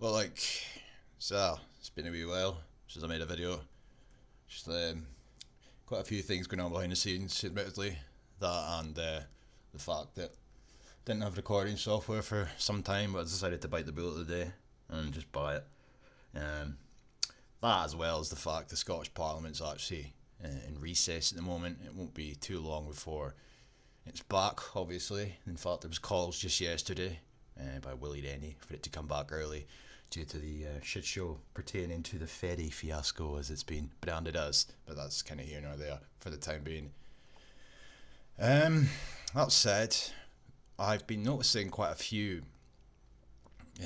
Well, like, so it's been a wee while since I made a video. Just quite a few things going on behind the scenes, admittedly. That and the fact that didn't have recording software for some time, but I decided to bite the bullet today and just buy it. Um, that as well as the fact the Scottish Parliament's actually in recess at the moment. It won't be too long before it's back, obviously. In fact, there was calls just yesterday by Willie Rennie for it to come back early due to the shit show pertaining to the ferry fiasco, as it's been branded as. But that's kind of here nor there for the time being. That said, I've been noticing quite a few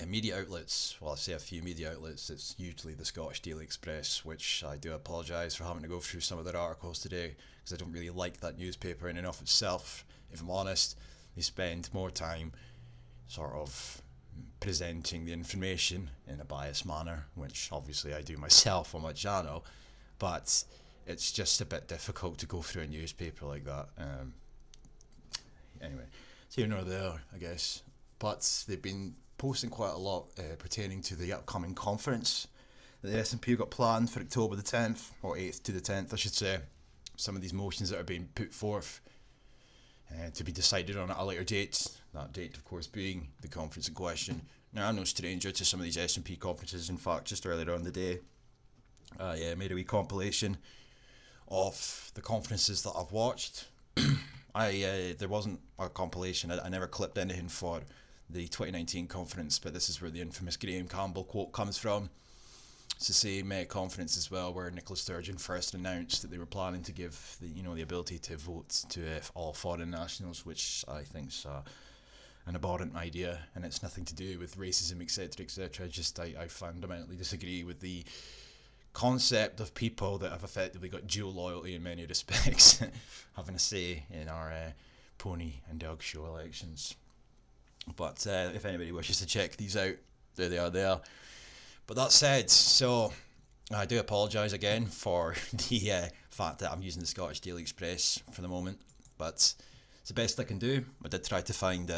media outlets. Well, I say a few media outlets. It's usually the Scottish Daily Express, which I do apologise for having to go through some of their articles today because I don't really like that newspaper in and of itself. If I'm honest, they spend more time sort of presenting the information in a biased manner, which obviously I do myself on my channel, but it's just a bit difficult to go through a newspaper like that. Anyway, it's here nor there, I guess. But they've been posting quite a lot pertaining to the upcoming conference that the SNP got planned for October the 10th, or 8th to the 10th, I should say. Some of these motions that are being put forth to be decided on at a later date. That date, of course, being the conference in question. Now, I'm no stranger to some of these SNP conferences. In fact, just earlier on the day, I made a wee compilation of the conferences that I've watched. There wasn't a compilation. I never clipped anything for the 2019 conference, but this is where the infamous Graham Campbell quote comes from. It's the same conference as well where Nicola Sturgeon first announced that they were planning to give the ability to vote to all foreign nationals, which I think's an abhorrent idea, and it's nothing to do with racism, etc., etc. I fundamentally disagree with the concept of people that have effectively got dual loyalty in many respects having a say in our pony and dog show elections. But if anybody wishes to check these out, there they are there. But that said, so I do apologise again for the fact that I'm using the Scottish Daily Express for the moment, but it's the best I can do. I did try to find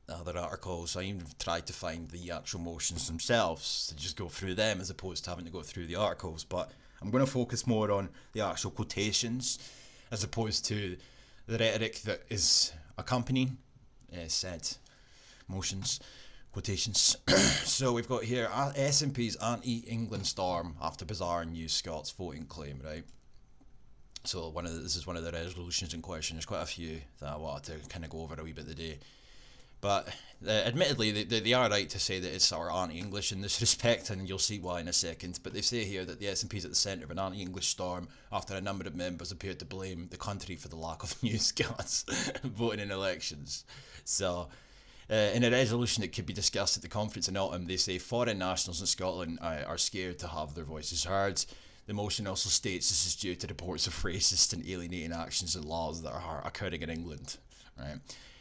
other articles. I even tried to find the actual motions themselves to just go through them as opposed to having to go through the articles, but I'm going to focus more on the actual quotations as opposed to the rhetoric that is accompanying said motions, quotations. So we've got here SNP's anti-England storm after bizarre new Scots voting claim, right? So this is one of the resolutions in question. There's quite a few that I wanted to kind of go over a wee bit today. But admittedly, they are right to say that it's sort of anti-English in this respect, and you'll see why in a second. But they say here that the SNP is at the centre of an anti-English storm after a number of members appeared to blame the country for the lack of new Scots voting in elections. So, in a resolution that could be discussed at the conference in autumn, they say foreign nationals in Scotland are scared to have their voices heard. The motion also states this is due to reports of racist and alienating actions and laws that are occurring in England. Right.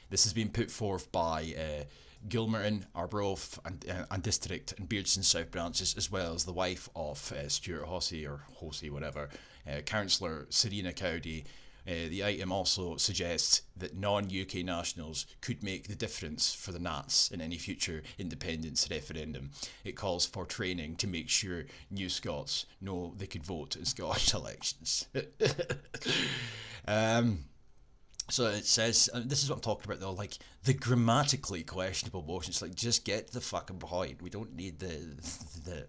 This has been put forth by Gilmerton, Arbroath and District and Beardson South branches, as well as the wife of Stuart Hossey, or Hossey, whatever, Councillor Serena Cowdy. The item also suggests that non-UK nationals could make the difference for the Nats in any future independence referendum. It calls for training to make sure new Scots know they could vote in Scottish elections. So it says, this is what I'm talking about though, like the grammatically questionable motions. Like, just get the fucking point. We don't need the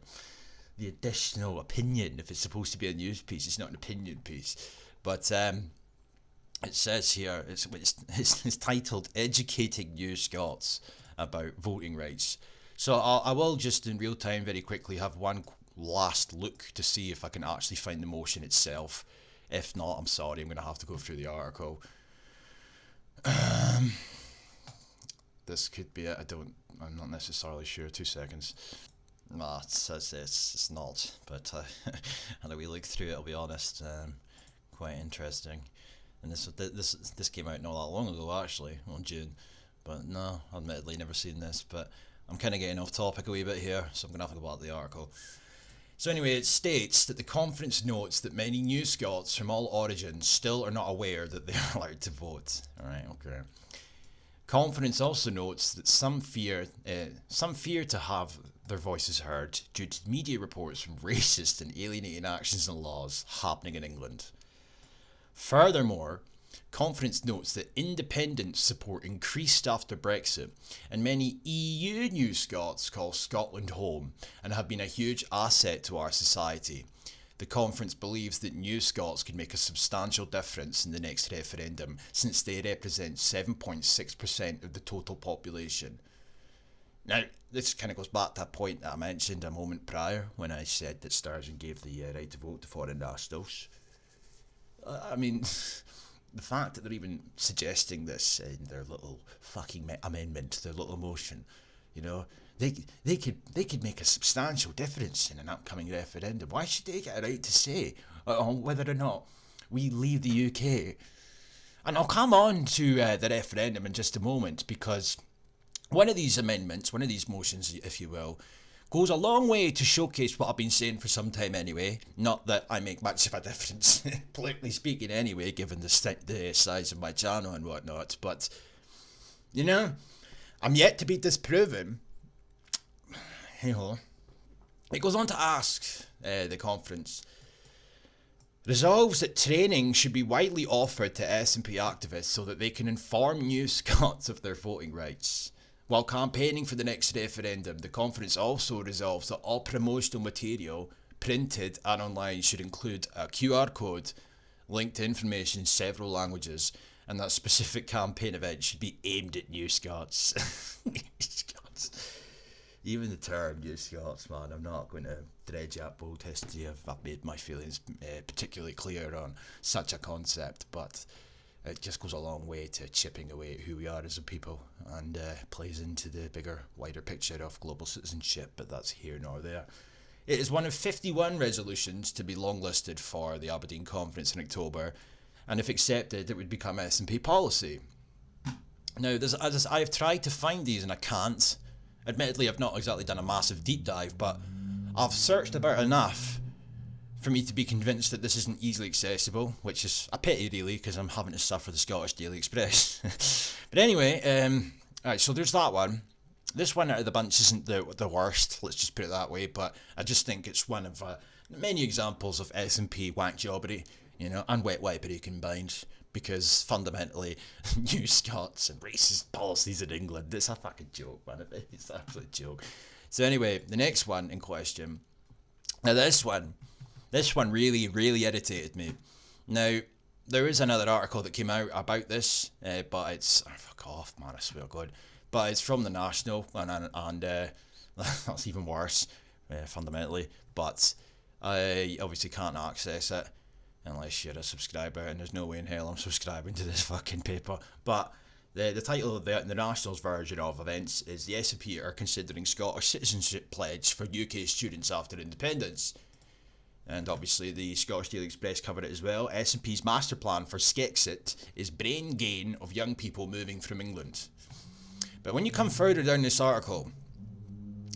additional opinion if it's supposed to be a news piece. It's not an opinion piece. But it says here, it's titled "Educating New Scots About Voting Rights." So I will just in real time very quickly have one last look to see if I can actually find the motion itself. If not, I'm sorry, I'm going to have to go through the article. This could be it. I'm not necessarily sure. 2 seconds. Nah, it's not. But and we look through it, I'll be honest. Quite interesting. And this came out not that long ago, actually, on June. But no, admittedly, never seen this. But I'm kind of getting off topic a wee bit here, so I'm gonna have to go back to the article. So anyway, it states that the conference notes that many new Scots from all origins still are not aware that they are allowed to vote. Alright, okay. Conference also notes that some fear to have their voices heard due to media reports from racist and alienating actions and laws happening in England. Furthermore, Conference notes that independents support increased after Brexit, and many EU New Scots call Scotland home and have been a huge asset to our society. The conference believes that New Scots could make a substantial difference in the next referendum, since they represent 7.6% of the total population. Now, this kind of goes back to a point that I mentioned a moment prior when I said that Sturgeon gave the right to vote to foreign nationals. I mean, the fact that they're even suggesting this in their little fucking amendment, their little motion, you know, they could make a substantial difference in an upcoming referendum. Why should they get a right to say on whether or not we leave the UK? And I'll come on to the referendum in just a moment, because one of these amendments, one of these motions, if you will, goes a long way to showcase what I've been saying for some time anyway. Not that I make much of a difference, politically speaking anyway, given the size of my channel and whatnot. But, you know, I'm yet to be disproven. Hey-ho. It goes on to ask the conference, resolves that training should be widely offered to SNP activists so that they can inform New Scots of their voting rights. While campaigning for the next referendum, the conference also resolves that all promotional material, printed and online, should include a QR code linked to information in several languages, and that specific campaign event should be aimed at New Scots. New Scots. Even the term New Scots, man, I'm not going to dredge up old history. I've made my feelings particularly clear on such a concept, but it just goes a long way to chipping away at who we are as a people, and plays into the bigger, wider picture of global citizenship, but that's here nor there. It is one of 51 resolutions to be longlisted for the Aberdeen Conference in October, and if accepted, it would become SNP policy. Now, I've tried to find these and I can't. Admittedly, I've not exactly done a massive deep dive, but I've searched about enough for me to be convinced that this isn't easily accessible, which is a pity really, because I'm having to suffer the Scottish Daily Express. But anyway, alright, so there's that one. This one out of the bunch isn't the worst, let's just put it that way, but I just think it's one of many examples of SNP wank jobbery, you know, and wet wipery combined, because fundamentally, New Scots and racist policies in England, it's a fucking joke, man, it's an absolute joke. So anyway, the next one in question, now this one really, really irritated me. Now, there is another article that came out about this, but it's... Oh, fuck off, man, I swear to God. But it's from The National, and that's even worse, fundamentally. But I obviously can't access it unless you're a subscriber, and there's no way in hell I'm subscribing to this fucking paper. But the title of the National's version of events is "The SNP are considering Scottish citizenship pledge for UK students after independence." And obviously the Scottish Daily Express covered it as well. SNP's master plan for Skexit is brain gain of young people moving from England. But when you come further down this article,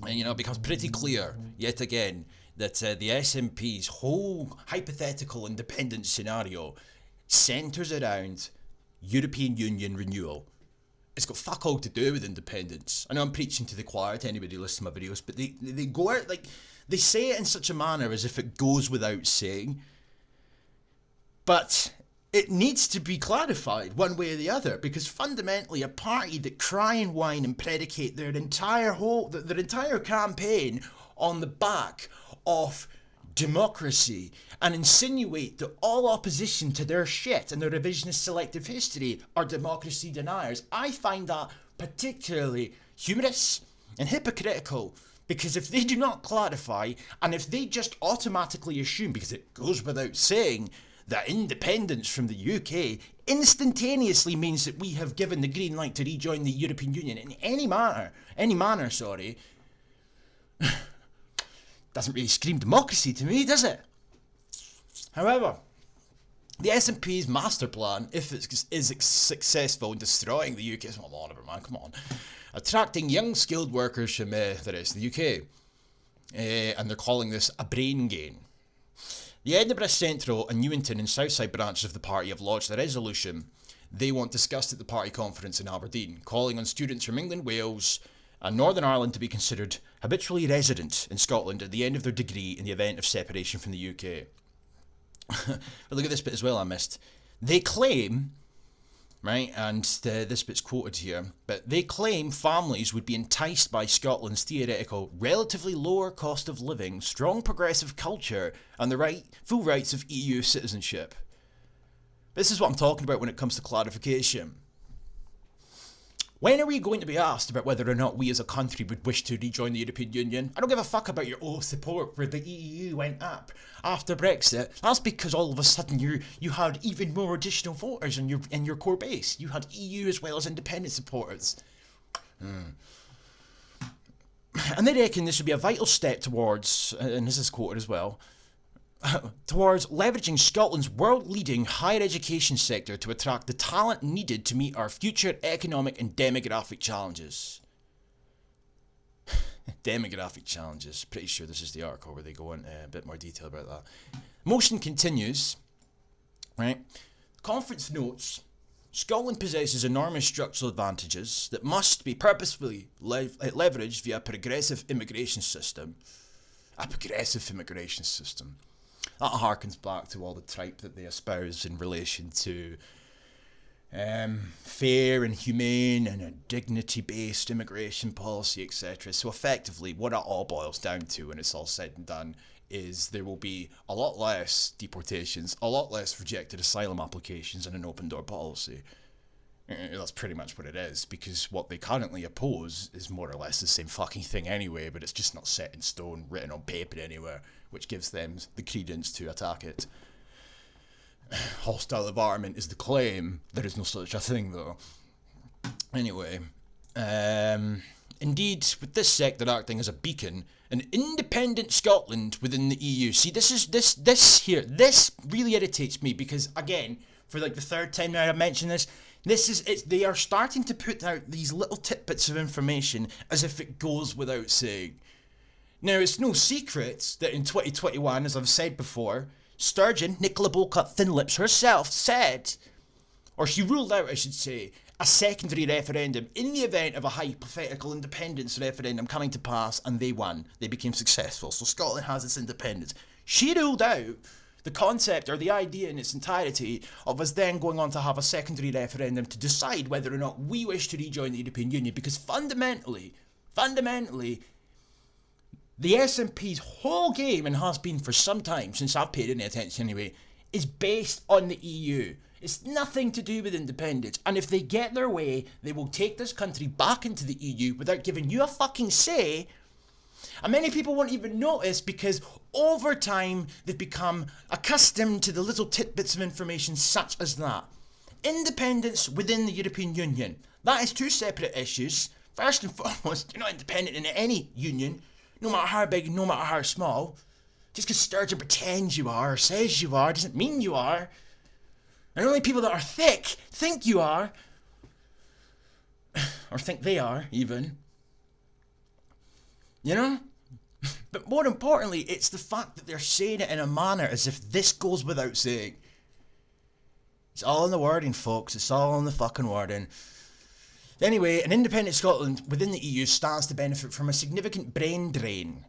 and you know, it becomes pretty clear, yet again, that the SNP's whole hypothetical independence scenario centres around European Union renewal. It's got fuck all to do with independence. I know I'm preaching to the choir to anybody who listens to my videos, but they go out like... They say it in such a manner as if it goes without saying, but it needs to be clarified one way or the other, because fundamentally a party that cry and whine and predicate their entire campaign on the back of democracy and insinuate that all opposition to their shit and their revisionist selective history are democracy deniers, I find that particularly humorous and hypocritical. Because if they do not clarify, and if they just automatically assume, because it goes without saying, that independence from the UK instantaneously means that we have given the green light to rejoin the European Union in any manner, doesn't really scream democracy to me, does it? However, the SNP's master plan, if it is successful in destroying the UK, come on, attracting young skilled workers from the rest of the UK, and they're calling this a brain gain. The Edinburgh Central and Newington and Southside branches of the party have lodged a resolution they want discussed at the party conference in Aberdeen, calling on students from England, Wales and Northern Ireland to be considered habitually resident in Scotland at the end of their degree in the event of separation from the UK. But look at this bit as well I missed. They claim, right, and this bit's quoted here, but they claim families would be enticed by Scotland's theoretical relatively lower cost of living, strong progressive culture and the full rights of EU citizenship. This is what I'm talking about when it comes to clarification. When are we going to be asked about whether or not we as a country would wish to rejoin the European Union? I don't give a fuck about your support for the EU went up after Brexit. That's because all of a sudden you had even more additional voters in your core base. You had EU as well as independent supporters. And they reckon this would be a vital step towards, and this is quoted as well, towards leveraging Scotland's world-leading higher education sector to attract the talent needed to meet our future economic and demographic challenges. Demographic challenges. Pretty sure this is the article where they go into a bit more detail about that. Motion continues, right? Conference notes, Scotland possesses enormous structural advantages that must be purposefully leveraged via a progressive immigration system. A progressive immigration system. That harkens back to all the tripe that they espouse in relation to fair and humane and a dignity-based immigration policy, etc. So effectively, what it all boils down to, when it's all said and done, is there will be a lot less deportations, a lot less rejected asylum applications, and an open-door policy. That's pretty much what it is, because what they currently oppose is more or less the same fucking thing anyway, but it's just not set in stone, written on paper anywhere, which gives them the credence to attack it. Hostile environment is the claim. There is no such a thing, though. Anyway, indeed, with this sector acting as a beacon, an independent Scotland within the EU. See, this really irritates me because, again, for like the third time now I've mentioned this, they are starting to put out these little tidbits of information as if it goes without saying. Now, it's no secret that in 2021, as I've said before, Sturgeon, Nicola Bolcott Thinlips herself said, or she ruled out, I should say, a secondary referendum in the event of a hypothetical independence referendum coming to pass, and they won. They became successful. So Scotland has its independence. She ruled out the concept or the idea in its entirety of us then going on to have a secondary referendum to decide whether or not we wish to rejoin the European Union, because fundamentally, the SNP's whole game, and has been for some time, since I've paid any attention anyway, is based on the EU. It's nothing to do with independence. And if they get their way, they will take this country back into the EU without giving you a fucking say. And many people won't even notice because over time they've become accustomed to the little tidbits of information such as that. Independence within the European Union. That is two separate issues. First and foremost, you're not independent in any union, no matter how big, no matter how small. Just because Sturgeon pretends you are or says you are doesn't mean you are. And only people that are thick think you are. Or think they are, even. You know? But more importantly, it's the fact that they're saying it in a manner as if this goes without saying. It's all in the wording, folks. It's all in the fucking wording. Anyway, an independent Scotland within the EU stands to benefit from a significant brain drain.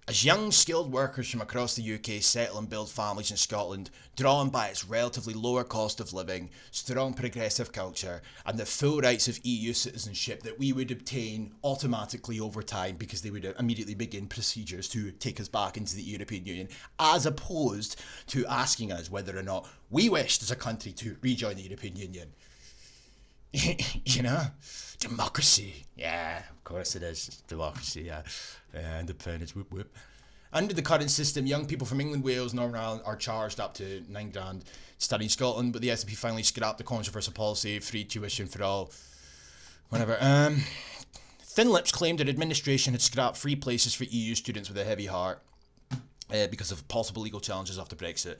As young, skilled workers from across the UK settle and build families in Scotland, drawn by its relatively lower cost of living, strong progressive culture, and the full rights of EU citizenship that we would obtain automatically over time because they would immediately begin procedures to take us back into the European Union, as opposed to asking us whether or not we wished as a country to rejoin the European Union. You know? Democracy. Yeah, of course it is. It's democracy, yeah. Independence, whoop whoop. Under the current system, young people from England, Wales, Northern Ireland are charged up to £9,000 studying Scotland, but the SNP finally scrapped the controversial policy, free tuition for all. Whatever. Thinlips claimed that administration had scrapped free places for EU students with a heavy heart because of possible legal challenges after Brexit.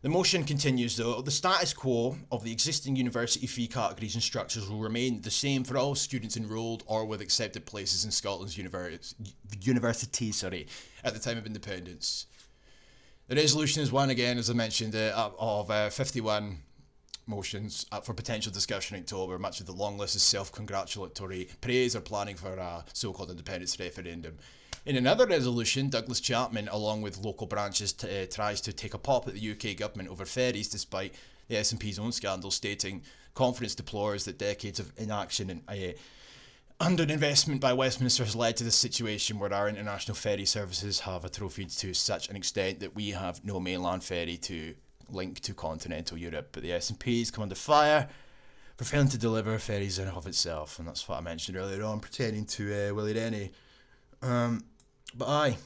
The motion continues, though. The status quo of the existing university fee categories and structures will remain the same for all students enrolled or with accepted places in Scotland's universities at the time of independence. The resolution is one, again, as I mentioned, of 51 motions for potential discussion in October. Much of the long list is self-congratulatory praise or planning for a so-called independence referendum. In another resolution, Douglas Chapman, along with local branches, tries to take a pop at the UK government over ferries, despite the SNP's own scandal, stating confidence deplores that decades of inaction and underinvestment by Westminster has led to this situation where our international ferry services have atrophied to such an extent that we have no mainland ferry to link to continental Europe. But the SNP's come under fire for failing to deliver ferries in and of itself, and that's what I mentioned earlier on pertaining to Willie Rennie. But aye,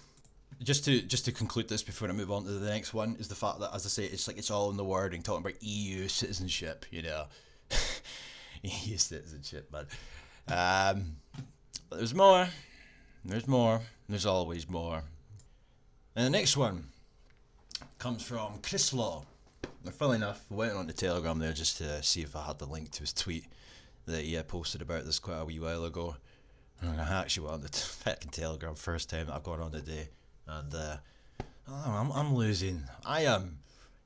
just to conclude this before I move on to the next one, is the fact that, as I say, it's like it's all in the wording, talking about EU citizenship, you know. EU citizenship, man. But there's more, there's always more. And the next one comes from Chris Law. Now, funnily enough, I went on to Telegram there just to see if I had the link to his tweet that he posted about this quite a wee while ago. And I actually went on the fucking Telegram first time that I've gone on today, and I'm losing. I am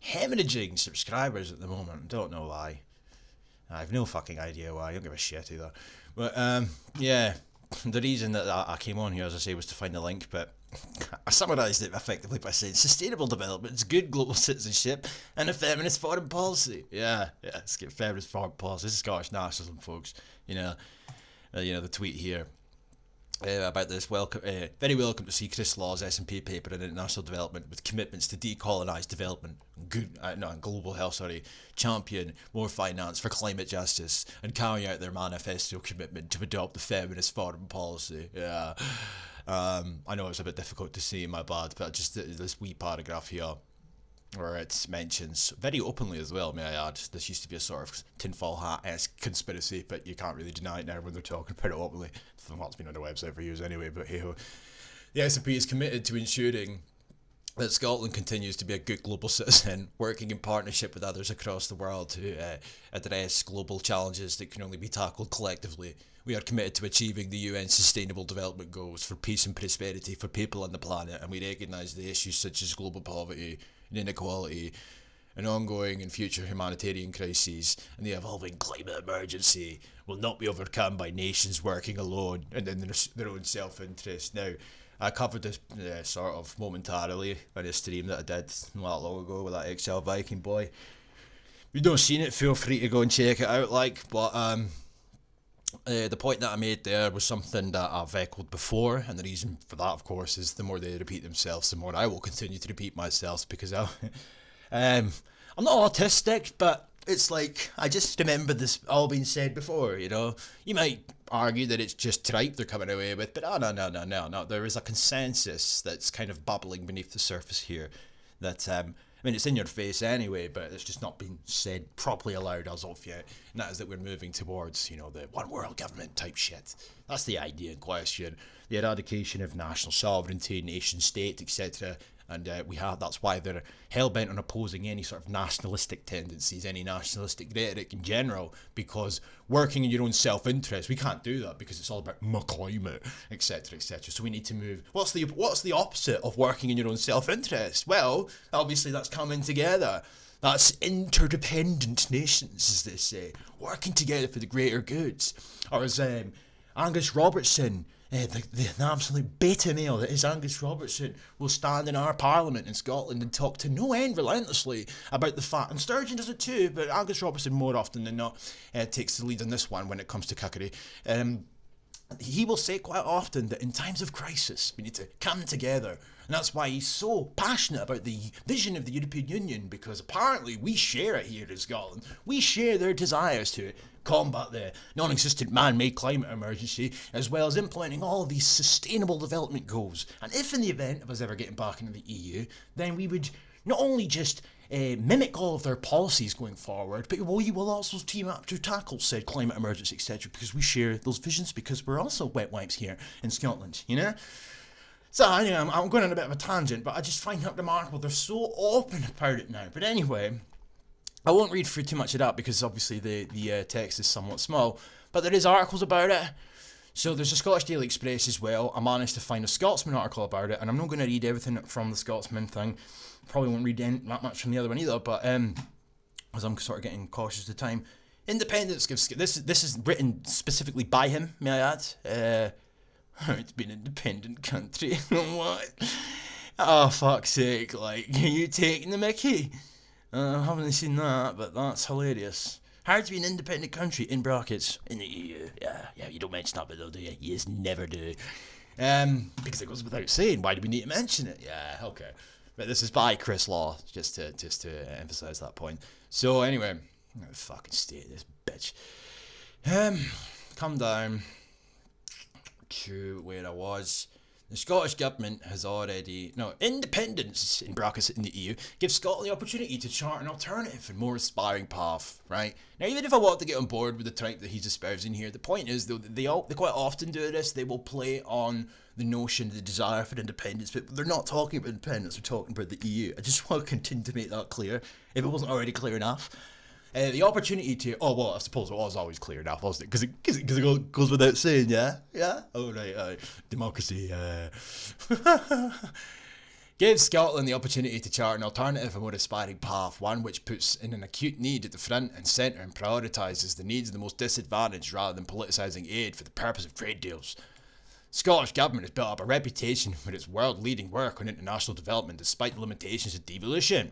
hemorrhaging subscribers at the moment. Don't know why. I have no fucking idea why. I don't give a shit either. But yeah, the reason that I came on here, as I say, was to find the link, but I summarised it effectively by saying sustainable development is good global citizenship and a feminist foreign policy. Yeah, let's get feminist foreign policy. This is Scottish nationalism, folks. You know, the tweet here. About this, very welcome to see Chris Law's SNP paper on international development with commitments to decolonise development, global health, champion more finance for climate justice, and carry out their manifesto commitment to adopt the feminist foreign policy. Yeah, I know it's a bit difficult to see, my bad, but just this wee paragraph here, where it mentions, very openly as well, may I add, this used to be a sort of tinfoil hat-esque conspiracy, but you can't really deny it now when they're talking about it openly. Well, it's been on their website for years anyway, but hey-ho. The SNP is committed to ensuring that Scotland continues to be a good global citizen, working in partnership with others across the world to address global challenges that can only be tackled collectively. We are committed to achieving the UN Sustainable Development Goals for peace and prosperity for people on the planet, and we recognise the issues such as global poverty and inequality, and ongoing and future humanitarian crises, and the evolving climate emergency will not be overcome by nations working alone and in their own self-interest. Now, I covered this sort of momentarily in a stream that I did not long ago with that XL Viking boy. If you don't seen it, feel free to go and check it out, but the point that I made there was something that I've echoed before, and the reason for that, of course, is the more they repeat themselves, the more I will continue to repeat myself, because I'm not autistic, but it's like, I just remember this all being said before, you know. You might argue that it's just tripe they're coming away with, but no. There is a consensus that's kind of bubbling beneath the surface here that, I mean, it's in your face anyway, but it's just not been said properly aloud as of yet, and that is that we're moving towards, you know, the one world government type shit. That's the idea in question. The eradication of national sovereignty, nation state, etc., and that's why they're hell-bent on opposing any sort of nationalistic tendencies, any nationalistic rhetoric in general, because working in your own self-interest, we can't do that because it's all about my climate, etc., etc. So we need to move. What's the opposite of working in your own self-interest? Well, obviously that's coming together. That's interdependent nations, as they say, working together for the greater goods. Or as Angus Robertson, the absolute beta male that is Angus Robertson, will stand in our parliament in Scotland and talk to no end relentlessly about the fact, and Sturgeon does it too, but Angus Robertson more often than not takes the lead on this one when it comes to cookery. He will say quite often that in times of crisis we need to come together, and that's why he's so passionate about the vision of the European Union, because apparently we share it here in Scotland. We share their desires to combat the non-existent man-made climate emergency, as well as implementing all of these sustainable development goals. And if in the event of us ever getting back into the EU, then we would not only just mimic all of their policies going forward, but we will also team up to tackle said climate emergency, etc., because we share those visions, because we're also wet wipes here in Scotland, you know? So anyway, I'm going on a bit of a tangent, but I just find that remarkable. They're so open about it now. But anyway, I won't read through too much of that because obviously the text is somewhat small, but there is articles about it. So there's a Scottish Daily Express as well. I managed to find a Scotsman article about it, and I'm not going to read everything from the Scotsman thing. Probably won't read that much from the other one either, but as I'm sort of getting cautious of the time. Independence gives this is written specifically by him, may I add. It's been an independent country. What? Oh, fuck's sake, like, are you taking the mickey? I haven't seen that, but that's hilarious. Hard to be an independent country, in brackets, in the EU. Yeah, you don't mention that bit though, do you? You just never do. Because it goes without saying, why do we need to mention it? Yeah, okay. But this is by Chris Law, just to emphasise that point. So anyway, I'm gonna fucking stay this bitch. Come down to where I was. The Scottish Government has already... No, independence, in brackets, in the EU, gives Scotland the opportunity to chart an alternative and more aspiring path, right? Now, even if I want to get on board with the type that he's espousing here, the point is, though, they quite often do this, they will play on the notion, the desire for independence, but they're not talking about independence, they're talking about the EU. I just want to continue to make that clear, if it wasn't already clear enough. The opportunity to... Oh, well, I suppose it was always clear enough, wasn't it? Because it goes without saying, yeah? Yeah? Oh, right. Democracy, gives Scotland the opportunity to chart an alternative and more aspiring path, one which puts in an acute need at the front and centre and prioritises the needs of the most disadvantaged rather than politicising aid for the purpose of trade deals. Scottish Government has built up a reputation for its world-leading work on international development despite the limitations of devolution.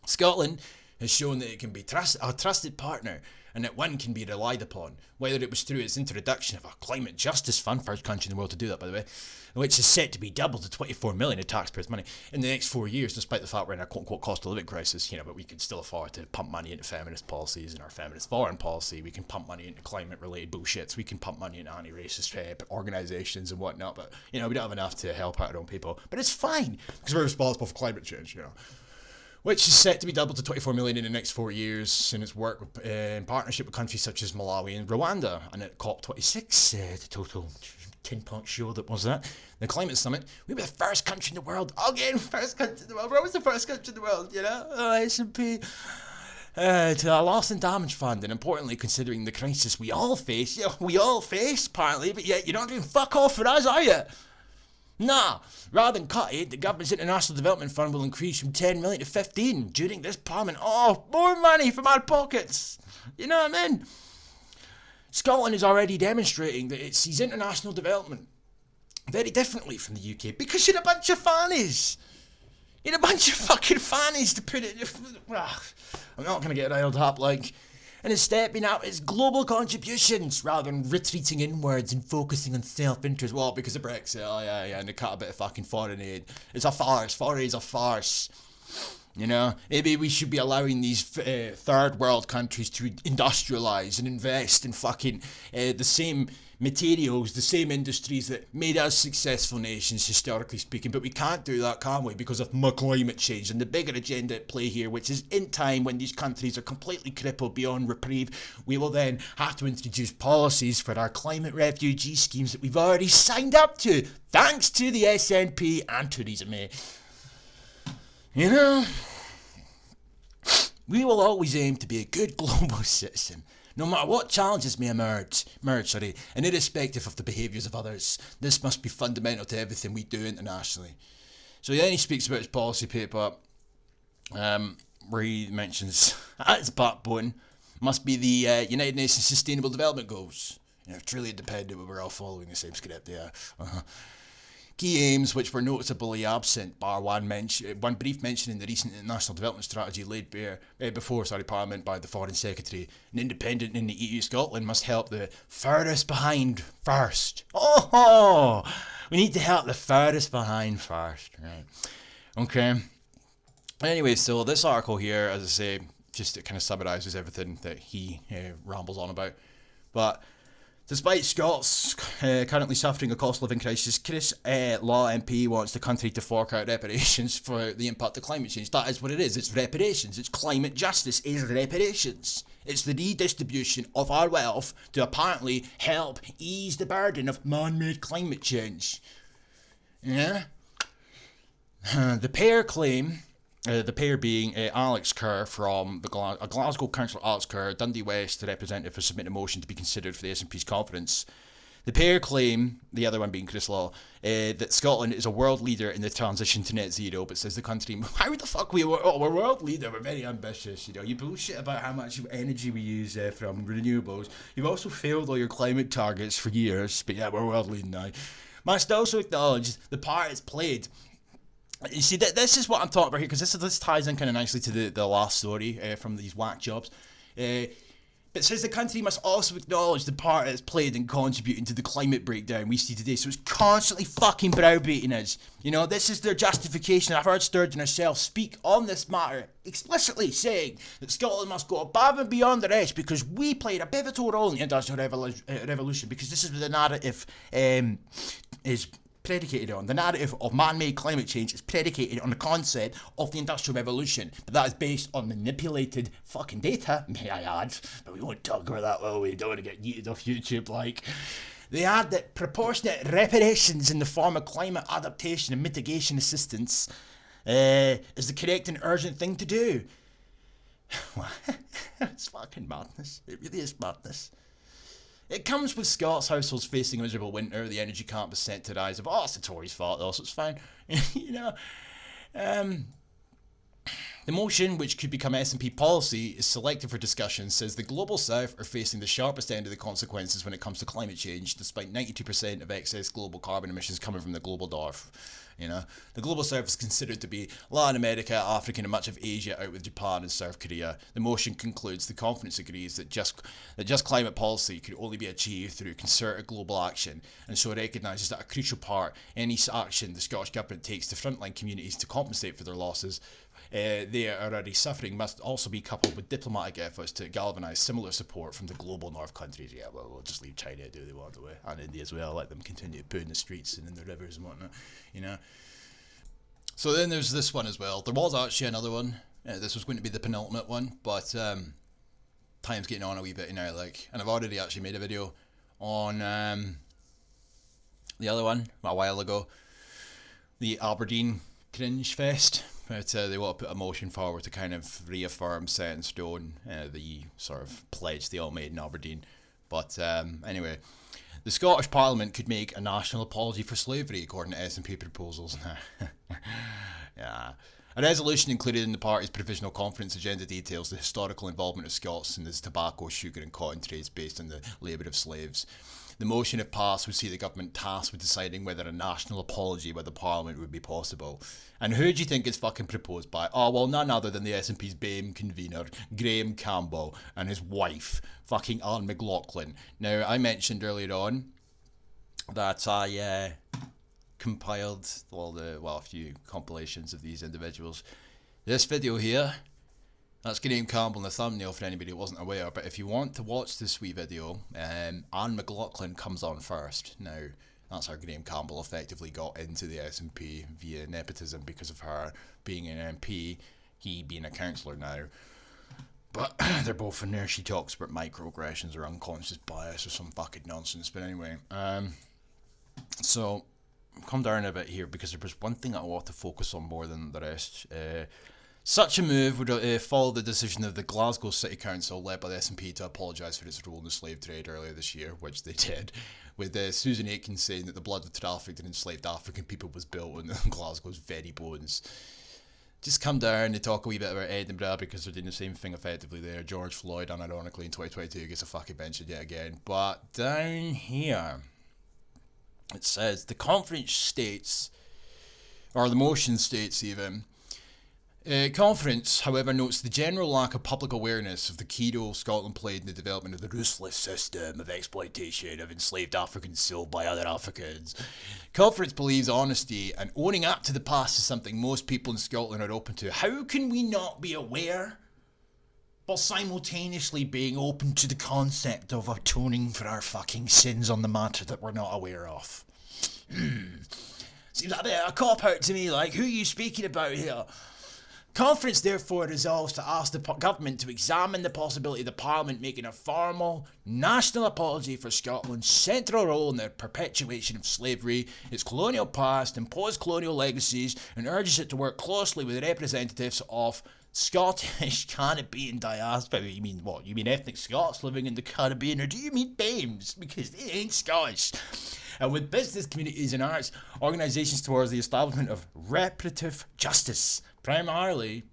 Scotland has shown that it can be a trusted partner and that one can be relied upon, whether it was through its introduction of a climate justice fund, first country in the world to do that by the way, which is set to be doubled to 24 million of taxpayers' money in the next 4 years, despite the fact we're in a quote-unquote cost of living crisis, but we can still afford to pump money into feminist policies and our feminist foreign policy. We can pump money into climate-related bullshits. We can pump money into anti-racist organisations and whatnot, but, we don't have enough to help out our own people. But it's fine, because we're responsible for climate change, which is set to be doubled to 24 million in the next 4 years in its work in partnership with countries such as Malawi and Rwanda. And at COP26, the total 10-point show that was that, the climate summit, we were the first country in the world, again, first country in the world, we're always the first country in the world, SNP, to a loss and damage fund, and importantly, considering the crisis we all face, apparently, but yet you're not doing fuck all for us, are you? Nah, rather than cut aid, the government's international development fund will increase from 10 million to 15 during this parliament. Oh, more money from our pockets. You know what I mean? Scotland is already demonstrating that it sees international development very differently from the UK because you're a bunch of fannies. You're a bunch of fucking fannies, to put it... I'm not going to get riled up, and is stepping out its global contributions rather than retreating inwards and focusing on self-interest. Well, because of Brexit, and they cut a bit of fucking foreign aid. It's a farce. Foreign aid's a farce. Maybe we should be allowing these third world countries to industrialise and invest in fucking the same materials, the same industries that made us successful nations, historically speaking. But we can't do that, can we? Because of climate change and the bigger agenda at play here, which is in time when these countries are completely crippled beyond reprieve, we will then have to introduce policies for our climate refugee schemes that we've already signed up to, thanks to the SNP and Theresa May. We will always aim to be a good global citizen, no matter what challenges may emerge, and irrespective of the behaviours of others. This must be fundamental to everything we do internationally. So then he speaks about his policy paper, where he mentions, at its backbone, must be the United Nations Sustainable Development Goals. Truly independent, but we're all following the same script, yeah. Key aims which were noticeably absent, bar one brief mention in the recent international development strategy laid before Parliament by the Foreign Secretary. An independent in the EU, Scotland must help the furthest behind first. Oh, we need to help the furthest behind first, right? Okay. Anyway, so this article here, as I say, just it kind of summarises everything that he rambles on about. But despite Scots currently suffering a cost of living crisis, Chris Law MP wants the country to fork out reparations for the impact of climate change. That is what it is. It's reparations. It's climate justice is reparations. It's the redistribution of our wealth to apparently help ease the burden of man-made climate change. Yeah? The pair claim... the pair being Alex Kerr from a Glasgow councillor, Alex Kerr, Dundee West, the representative, has submitted a motion to be considered for the SNP's conference. The pair claim, the other one being Chris Law, that Scotland is a world leader in the transition to net zero, but says the country, how the fuck we're world leader, we're very ambitious, you know, you bullshit about how much energy we use from renewables. You've also failed all your climate targets for years, but yeah, we're world leading now. Must also acknowledge the part it's played. You see, this is what I'm talking about here, because this ties in kind of nicely to the last story from these whack jobs. But it says the country must also acknowledge the part it's played in contributing to the climate breakdown we see today. So it's constantly fucking browbeating us. You know, this is their justification. I've heard Sturgeon herself speak on this matter, explicitly saying that Scotland must go above and beyond the rest because we played a pivotal role in the Industrial Revolution, because this is what the narrative is predicated on. The narrative of man-made climate change is predicated on the concept of the Industrial Revolution, but that is based on manipulated fucking data, may I add, but we won't talk about that, will we? Don't want to get yeeted off YouTube, like. They add that proportionate reparations in the form of climate adaptation and mitigation assistance is the correct and urgent thing to do. It's fucking madness. It really is madness. It comes with Scots households facing a miserable winter. The energy camp is set to rise. Oh, it's the Tories' fault though, so it's fine. You know, the motion, which could become SNP policy, is selected for discussion, says the Global South are facing the sharpest end of the consequences when it comes to climate change, despite 92% of excess global carbon emissions coming from the Global North. You know, the Global South is considered to be Latin America, Africa, and much of Asia, out with Japan and South Korea. The motion concludes the conference agrees that just climate policy could only be achieved through concerted global action, and so it recognises that a crucial part any action the Scottish Government takes to frontline communities to compensate for their losses they are already suffering must also be coupled with diplomatic efforts to galvanise similar support from the global North countries. Yeah, well, we'll just leave China to do what they want to, and India as well, let them continue to poo in the streets and in the rivers and whatnot, you know. So then there's this one as well. There was actually another one. This was going to be the penultimate one, but time's getting on a wee bit, you know, like, and I've already actually made a video on the other one a while ago, the Aberdeen Cringe Fest. But they want to put a motion forward to kind of reaffirm, set in stone, the sort of pledge they all made in Aberdeen. But anyway, the Scottish Parliament could make a national apology for slavery, according to SNP proposals. Yeah. A resolution included in the party's provisional conference agenda details the historical involvement of Scots in the tobacco, sugar and cotton trades based on the labour of slaves. The motion, if passed, would see the government tasked with deciding whether a national apology by the Parliament would be possible. And who do you think it's fucking proposed by? Oh, well, none other than the SNP's BAME convener, Graham Campbell, and his wife, fucking Anne McLaughlin. Now, I mentioned earlier on that I compiled a few compilations of these individuals. This video here, that's Graham Campbell in the thumbnail for anybody who wasn't aware, but if you want to watch this wee video, Anne McLaughlin comes on first. Now, that's how Graham Campbell effectively got into the SNP via nepotism because of her being an MP, he being a councillor now. But they're both in there. She talks about microaggressions or unconscious bias or some fucking nonsense. But anyway, so come down a bit here because there's one thing I want to focus on more than the rest. Such a move would follow the decision of the Glasgow City Council, led by the SNP, to apologise for its role in the slave trade earlier this year, which they did, with Susan Aitken saying that the blood of trafficked and enslaved African people was built on Glasgow's very bones. Just come down and talk a wee bit about Edinburgh because they're doing the same thing effectively there. George Floyd, unironically, in 2022 gets a fucking mention yet again. But down here, it says, the conference states, or the motion states even, conference, however, notes the general lack of public awareness of the key role Scotland played in the development of the ruthless system of exploitation of enslaved Africans sold by other Africans. Conference believes honesty and owning up to the past is something most people in Scotland are open to. How can we not be aware, while simultaneously being open to the concept of atoning for our fucking sins on the matter that we're not aware of? Seems like a bit of a cop-out to me, like, who are you speaking about here? Conference therefore resolves to ask the government to examine the possibility of the Parliament making a formal national apology for Scotland's central role in the perpetuation of slavery, its colonial past and post-colonial legacies, and urges it to work closely with representatives of Scottish, Caribbean diaspora. You mean what? You mean ethnic Scots living in the Caribbean, or do you mean BAMEs? Because they ain't Scottish. And with business communities and arts organisations towards the establishment of reparative justice, primarily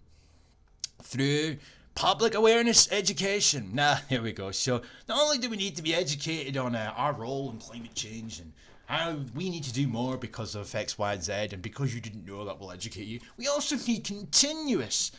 through public awareness education. Here we go. So not only do we need to be educated on our role in climate change and how we need to do more because of X, Y, and Z, and because you didn't know that will educate you, we also need continuous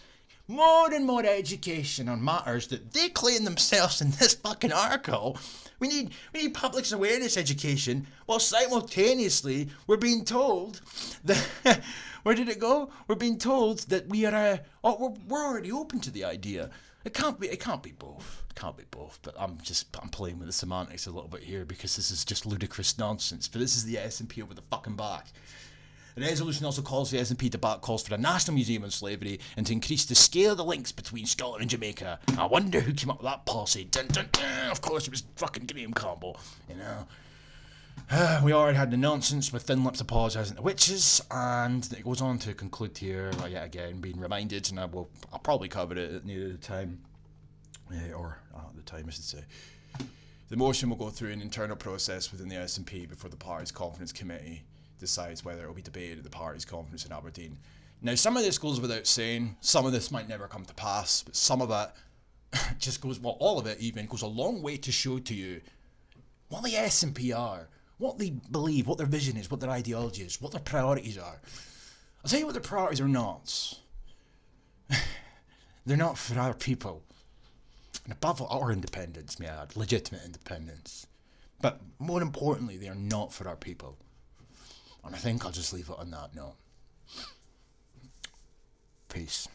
more and more education on matters that they claim themselves in this fucking article. We need public awareness education while simultaneously we're being told that where did it go? We're being told that we are we're already open to the idea. It can't be both. It can't be both. But I'm playing with the semantics a little bit here because this is just ludicrous nonsense. But this is the SNP over the fucking back. The resolution also calls for the SNP debate calls for a national museum on slavery and to increase the scale of the links between Scotland and Jamaica. I wonder who came up with that policy. Dun, dun, dun. Of course it was fucking Graham Campbell, you know. We already had the nonsense with Thin Lips apologising to witches, and it goes on to conclude here, yet again, being reminded, and I'll probably cover it near the time, or at the time I should say. The motion will go through an internal process within the SNP before the Party's Conference Committee decides whether it will be debated at the Party's Conference in Aberdeen. Now, some of this goes without saying, some of this might never come to pass, but some of it just goes, well, all of it even goes a long way to show to you what the SNP are, what they believe, what their vision is, what their ideology is, what their priorities are. I'll tell you what their priorities are not. They're not for our people. And above all, our independence, may I add, legitimate independence. But more importantly, they are not for our people. And I think I'll just leave it on that note. Peace.